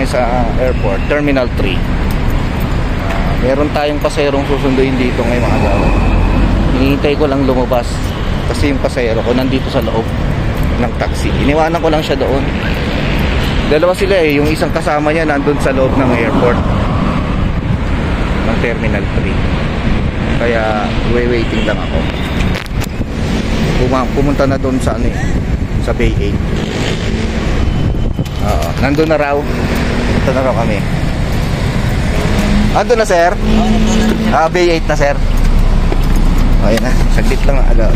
sa airport, Terminal 3. Meron tayong pasayrong susunduin dito ngayon mga gawad. Hinihintay ko lang lumabas kasi yung pasayro ko nandito sa loob ng taxi. Iniwanan ko lang siya doon. Dalawa sila eh, yung isang kasama niya nandun sa loob ng airport ng Terminal 3. Kaya waiting lang ako. Pumunta na doon sa ano eh, sa Bay 8. Nandun na raw. Punta na raw kami. Andun na sir? Bay 8 na sir. Ayun na, saglit lang agad.